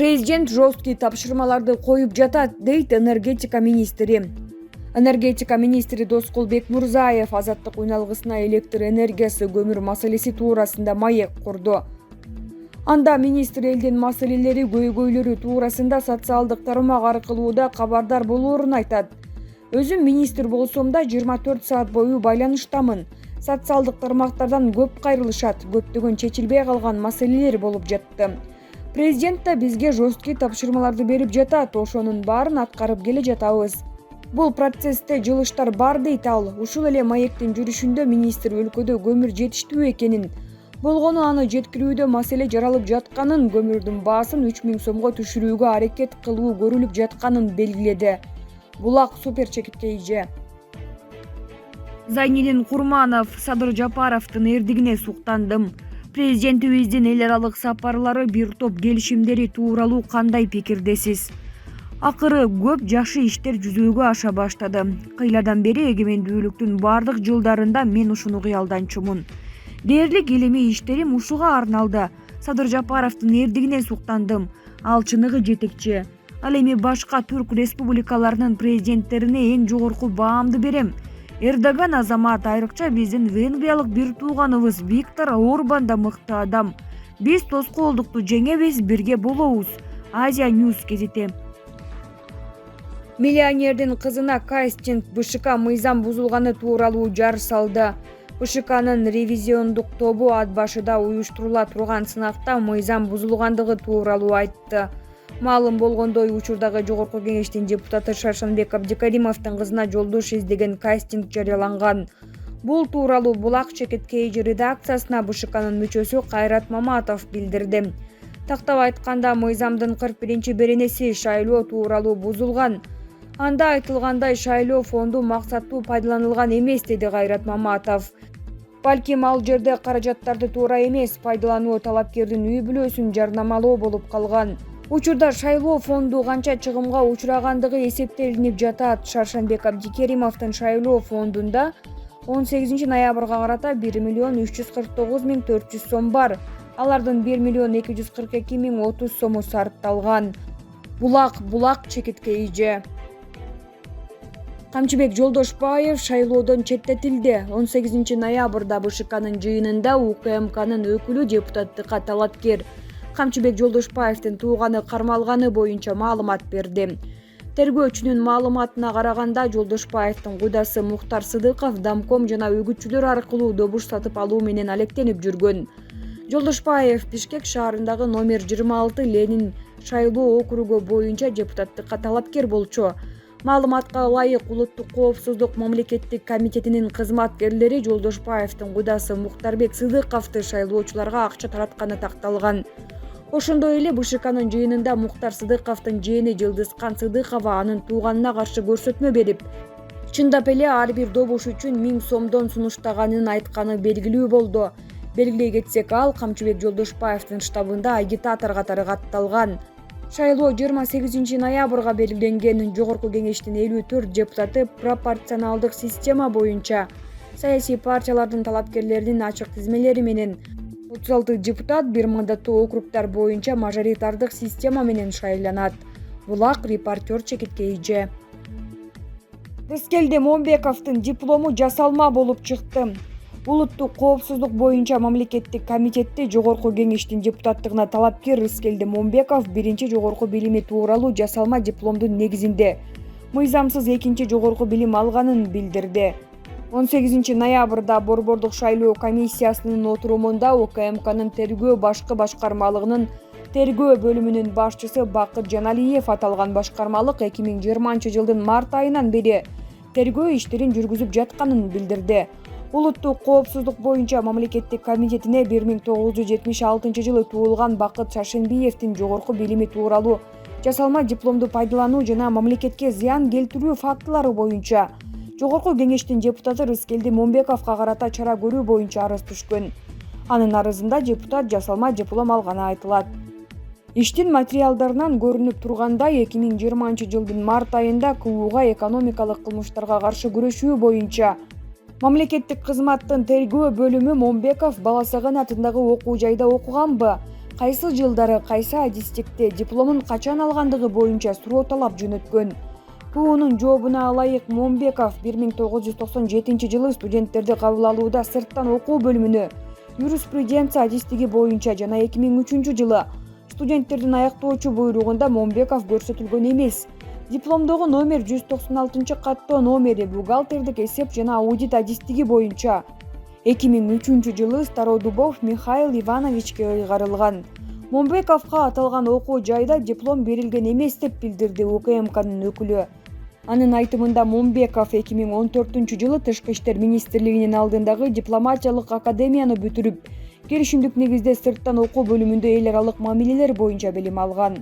Президент жесткий тапшырмаларды коюп жатат, дейт энергетика министри. Энергетика министри Доскулбек Мурзаев азаттык уйналгысына электр энергиясы көмүр маселеси туурасында маек курду. Анда министр элдин маселелери көйгөйлөрү туурасында социалдык тармак аркылуу да кабардар болоорун айтат. Өзүм министр болсом да 24 саат бою байланыштамын. Социалдык тармактардан көп кайрылышат, көптөгөн чечилбей калган маселелер болуп жатты. Президент да бизге жесткий тапшырмаларды берип жатат, ошонун баарын аткарып келе жатабыз. Бул процессте жылыштар бар дейт ал. Ушул эле маектин жүрүшүндө министр өлкөдө көмүр жетиштүү экенин, болгону аны жеткирүүдө маселе жаралып жатканын, көмүрдүн баасын 3000 сомго түшүрүүгө аракет кылуу көрүлүп жатканын белгиледи. Булак супер чекитке ийже. Зайнидин Курманов Садыр Жапаровдун эрдигине суктандым. Президентибиздин эл аралык сапарлары, бир топ келишимдери тууралуу кандай пикирдесиз? Акыры көп жакшы иштер жүзөгө аша баштады. Кыйладан бери эгемендүүлүктүн бардык жылдарында мен ушуну кыялданчумун. Дээрлик илимий иштерим ушуга арналды. Садыр Жапаровдун эрдигине суктандым. Ал чыныгы жетекчи. Ал эми башка түрк республикаларынын президенттерине эң жогорку баамды берем. Эрдоган азамат, айрыкча биздин венгриялык бир тууганыбыз Виктор Орбан да мыкты адам. Биз тоскоолдукту жеңебиз, бирге болобуз. Азия News гезити. Миллионердин кызына кастинг БШК мыйзам бузулганы тууралуу жар салды. БШКнын ревизиондук тобу ат башыда уюштурула турган сынакта мыйзам бузулгандыгы тууралуу айтты. Маалым болгондой, учурдагы жогорку кеңештин депутаты Шаршанбек Абдикаримовдун кызына жолдош издеген кастинг жарыяланган. Бул тууралуу Булак чекитке ийже редакциясына БШКнын мүчөсү Кайрат Маматов билдирди. Тактап айтканда, мыйзамдын 41-беренеси шайлоо тууралуу бузулган. Анда айтылгандай, шайлоо фонду максаттуу пайдаланылган эмес, деди Кайрат Маматов. Балким ал жерде каражаттарды туура эмес пайдалануу талапкердин үй бүлөсүн жарнамалоо болуп калган. Учурда шайлоо фонду канча чыгымга учурагандыгы эсептелинип жатат. Шаршанбек Абдикеримовдун шайлоо фондунда 18 ноябрга карата 1,349,400 сом бар. Алардын 1,242,030 сому сарпталган. Булак чекитке ийже. Камчыбек Жолдошбаев шайлоодон четтетилди. 18 ноябрда БШКнын жыйынында УКМКнын өкүлү депутаттыкка талапкер Камчыбек Жолдошбаевдин тууганы кармалганы боюнча маалымат берди. Тергөөчүнүн маалыматына караганда, Жолдошбаевдин кудасы Мухтар Сыдыков домком жана үгүтчүлөр аркылуу добуш сатып алуу менен алектенип жүргөн. Жолдошбаев Бишкек шаарындагы номер 26 Ленин шайлоо округу боюнча депутаттыкка талапкер болчу. Маалыматка ылайык, Улуттук коопсуздук мамлекеттик комитетинин кызматкерлери Жолдошбаевдин кудасы Мухтарбек Сыдыковду шайлоочуларга акча таратканы такталган. Ошондой эле БШКнын жыйынында Мухтар Сыдыковдун жээни Жылдызкан Сыдыкова анын тууганына каршы көрсөтмө берип, чындап эле ар бир добуш үчүн 1000 сомдон сунуштаганын айтканы белгилүү болду. Белгилей кетсек, ал Камчыбек Жолдошбаевдин штабында агитатор катары катталган. Шайлоо 28 ноябрга белгиленген. Жогорку кеңештин 54 депутаты пропорционалдык система боюнча саясий партиялардын талапкерлеринин ачык тизмелери менен, 36 депутат бир мандаттуу округдар боюнча мажоритардык система менен шайланат. Булак репортер чекитке ийже. Рыскелди Момбековдун диплому жасалма болуп чыкты. Улуттук коопсуздук боюнча мамлекеттик комитетти жогорку кеңештин депутаттыгына талапкер Рыскелди Момбеков биринчи жогорку билими тууралуу жасалма дипломдун негизинде мыйзамсыз экинчи жогорку билим алганын билдирди. 18 ноябрда Борбордук шайлоо комиссиясынын отурумунда УКМКнын тергөө башкы башкармалыгынын тергөө бөлүмүнүн башчысы Бакыт Жаналиев аталган башкармалык 2020 жылдын март айынан бери тергөө иштерин жүргүзүп жатканын билдирди. Улуттук коопсуздук боюнча мамлекеттик комитетине 1976 жылы туулган Бакыт Шашенбиевдин жогорку билими тууралуу жасалма дипломду пайдалануу жана мамлекетке зыян келтирүү фактылары боюнча жогорку кеңештин депутаты Рыскелди Момбековго карата чара көрүү боюнча арыз түшкөн. Анын арызында депутат жасалма диплом алганы айтылат. Иштин материалдарынан көрүнүп тургандай, 2020 жылдын март айында КУга экономикалык кылмыштарга каршы күрөшүү боюнча мамлекеттик кызматтын тергөө бөлүмү Момбеков Бала Саган атындагы окуу жайда окуганбы, кайсы жылдары кайсы адистикте дипломун качан алгандыгы боюнча суроо талап жөнөткөн. КУнун жообуна ылайык Момбеков 1997 студенттерди кабыл алууда сырттан окуу бөлүмүнө юриспруденция адистиги боюнча жана 2003 студенттердин аяктоочу буйругунда Момбеков көрсөтүлгөн эмес. Дипломдогу номер 196 каттоо номери бухгалтердик эсеп жана аудит адистиги боюнча 2003 Стародубов Михаил Ивановичке ыйгарылган. Момбековго аталган окуу жайда диплом берилген эмес деп билдирди УКМКнын өкүлү. Анын айтымында Момбеков 2014 Тышкы иштер министрлигинин алдындагы дипломатиялык академияны бүтүрүп, келишимдик негизде сырттан окуу бөлүмүндө эл аралык мамилелер боюнча билим алган.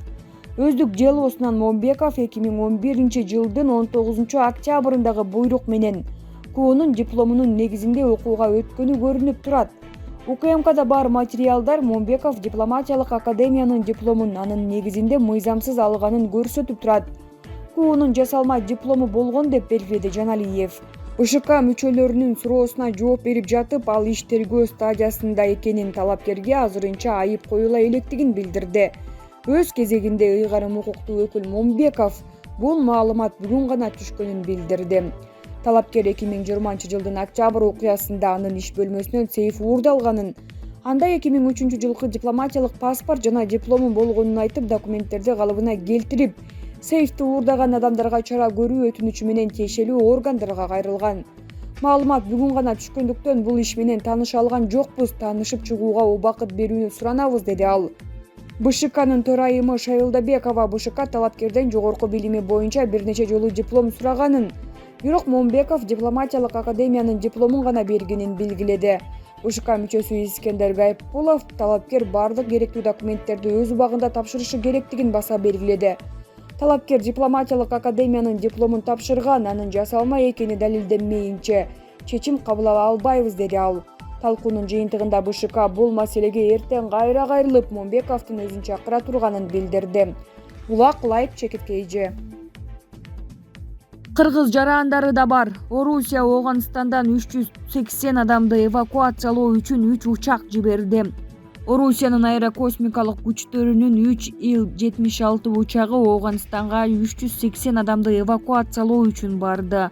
Өздүк делосунан Момбеков 2011 19 октябрындагы буйрук менен КУнун дипломунун негизинде окууга өткөнү көрүнүп турат. УКМКда бар материалдар Момбеков дипломатиялык академиянын дипломун анын негизинде мыйзамсыз алганын көрсөтүп турат. КУнун жасалма диплому болгон деп белгиледи Жаналиев. БШК мүчөлөрүнүн суроосуна жооп берип жатып, ал иш тергөө стадиясында экенин, талапкерге азырынча айып коюла электигин билдирди. Өз кезегинде ыйгарым укуктуу өкүл Момбеков бул маалымат бүгүн гана түшкөнүн билдирди. Талапкер 2020 октябрь окуясында анын иш бөлмөсүнөн сейф уурдалганын, анда 2003 жылкы дипломатиялык паспорт жана диплому болгонун айтып, документтерди калыбына келтирип, сейфти уурдаган адамдарга чара көрүү өтүнүчү менен тиешелүү органдарга кайрылган. Маалымат бүгүн гана түшкөндүктөн бул иш менен тааныша алган жокпуз, таанышып чыгууга убакыт берүүнү суранабыз, деди ал. БШКнын төрайымы Шайлдабекова БШК талапкерден жогорку билими боюнча бир нече жолу диплом сураганын, бирок Момбеков дипломатиялык академиянын дипломун гана бергенин белгиледи. БШК мүчөсү Искендер Гайыпкулов талапкер бардык керектүү документтерди өз убагында тапшырышы керектигин баса белгиледи. Талапкер дипломатиялык академиянын дипломун тапшырган, анын жасалма экени далилденмейинче чечим кабыл ала албайбыз, деди ал. Талкуунун жыйынтыгында БШК бул маселеге эртең кайра кайрылып, Момбековдун өзүн чакыра турганын билдирди. Булак лайк чекиткейжи. Кыргыз жарандары да бар. Орусия Оганстандан 380 адамды эвакуациялоо үчүн 3 учак жиберди. Орусиянын аэрокосмикалык күчтөрүнүн 3 Ил-76 учагы Оганстанга 380 адамды эвакуациялоо үчүн барды.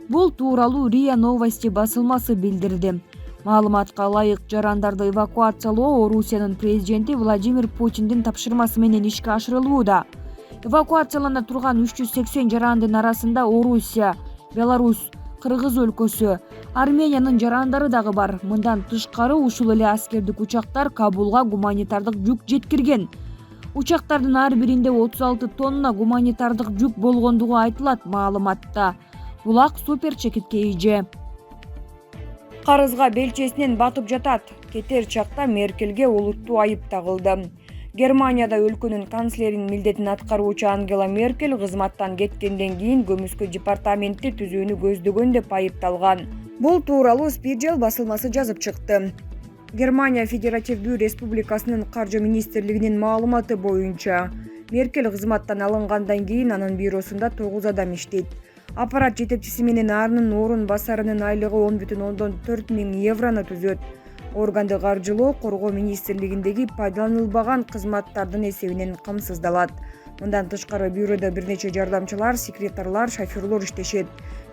Бул тууралуу РИА Новости басылмасы билдирди. Маалыматка ылайык, жарандарды эвакуациялоо Орусиянын президенти Владимир Путиндин тапшырмасы менен ишке ашырылууда. Эвакуациялана турган 380 жарандын арасында Орусия, Беларусь, Кыргыз өлкөсү, Армениянын жарандары дагы бар. Мындан тышкары ушул эле аскердик учактар Кабулга гуманитардык жүк жеткирген. Учактардын ар биринде 36 тонна гуманитардык жүк болгондугу айтылат маалыматта. Булак супер чекиткейжи. Карызга белчесинен батып жатат. Кетер чакта Меркелге олуттуу айып тагылды. Германияда өлкөнүн канцлеринин милдетин аткаруучу Ангела Меркель кызматтан кеткенден кийин көмүскө департаментти түзүүнү көздөгөн деп айыпталган. Бул тууралуу Spiegel басылмасы жазып чыкты. Германия Федеративдүү Республикасынын каржы министрлигинин маалыматы боюнча, Меркель кызматтан алынгандан кийин анын бюросунда 9 адам иштейт. Аппарат жетекчиси менен анын орун басарынын айлыгы 10,4 миң еврону түзөт. Органды каржылоо коргоо министрлигиндеги пайдаланылбаган кызматтардын эсебинен камсыздалат. Мындан тышкары бюродо бир нече жардамчылар, секретарлар, шоферлор иштешет.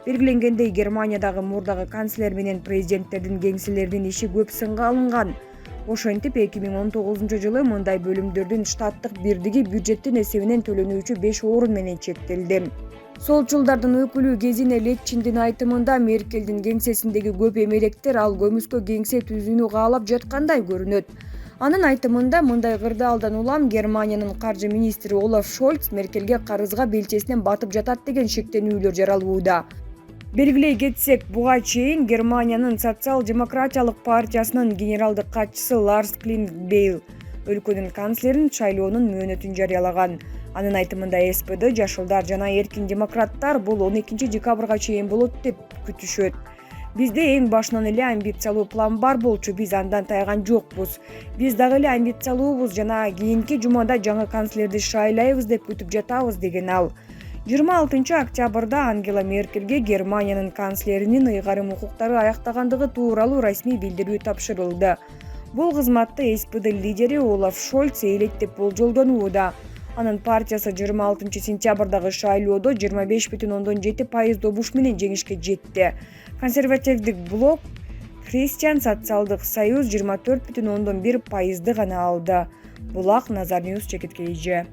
Белгиленгендей, Германиядагы мурдагы канцлер менен президенттердин кеңселеринин иши көп сынга алынган. Ошентип 2019 жылы мындай бөлүмдөрдүн штаттык бирдиги бюджеттин эсебинен төлөнүүчү 5 орун менен чектелди. Солчулдардын өкүлү Кезине Летчиндин айтымында Меркелдин кеңсесиндеги көп эмелектер ал көмүскө кеңсе түзүүнү каалап жаткандай көрүнөт. Анын айтымында мындай кырдаалдан улам Германиянын каржы министри Олаф Шольц Меркелге карызга белчесинен батып жатат деген шектенүүлөр жаралууда. Белгилей кетсек, буга чейин Германиянын социал-демократиялык партиясынын генералдык катчысы Ларс Клингбейл өлкөнүн канцлерин шайлоонун мөөнөтүн жарыялаган. Анын айтымында СПД, Жашылдар жана Эркин демократтар бул 12 декабрга чейин болот деп күтүшөт. Бизде эң башынан эле амбициялуу план бар болчу, биз андан тайган жокпуз. Биз дагы эле амбициялуубуз жана кийинки жумада жаңы канцлерди шайлайбыз деп күтүп жатабыз, деген ал. 26 октябрда Ангела Меркельге Германиянын канцлеринин ыйгарым укуктары аяктагандыгы тууралуу расмий билдирүү тапшырылды. Бул кызматты СПД лидери Олаф Шольц ээлейт деп болжолдонууда. Анын партиясы 26 сентябрдагы шайлоодо 25,7% добуш менен жеңишке жетти. Консервативдик блок Христиан социалдык союз 24,1% гана алды. Булак Назар Ньюс чекиткеиже.